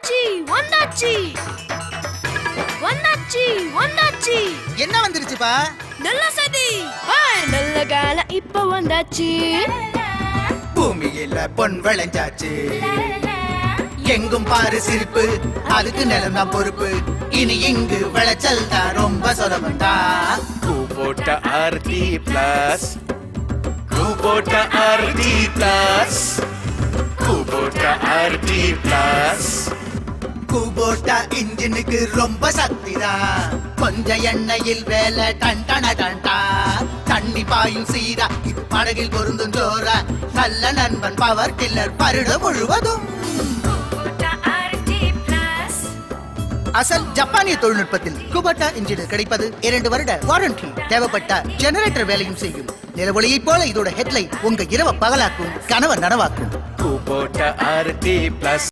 வந்தாச்சு வந்தாச்சு வந்தாச்சு வந்தாச்சு. என்ன வந்துருச்சுப்பா? நல்ல சதி. நல்ல காலம் இப்ப வந்தாச்சு. பூமியில பொன் விளைஞ்சாச்சு. எங்கும் பாரு சிரிப்பு, அதுக்கு நிலம் தான் பொறுப்பு. இனி இங்கு விளைச்சல் தான் ரொம்ப சொலமண்டா. Kubota RT Plus, Kubota RT Plus, Kubota RT Plus. கூபோட்டா இன்ஜினுக்கு ரொம்ப சக்திதா. கொஞ்ச எண்ணெயில் வேலை டன் டன் டன் டா. தண்ணி பாயும் சீரா, இது படகில் பொருந்தும் ஜோரா. நல்ல நண்பன் பவர் டில்லர் பருடம் முழுவதும். அசல் ஜப்பானிய தொழில்நுட்பத்தில் குபோட்டா இன்ஜின் கிடைப்பது 2 வருட வாரண்டி. தேவைப்பட்ட ஜெனரேட்டர் வேலையும் செய்யும். நிலவொளியை போல இதோட ஹெட்லைட் உங்க இரவ பகலாக்கும், கனவை நனவாக்கும். Kubota RT Plus.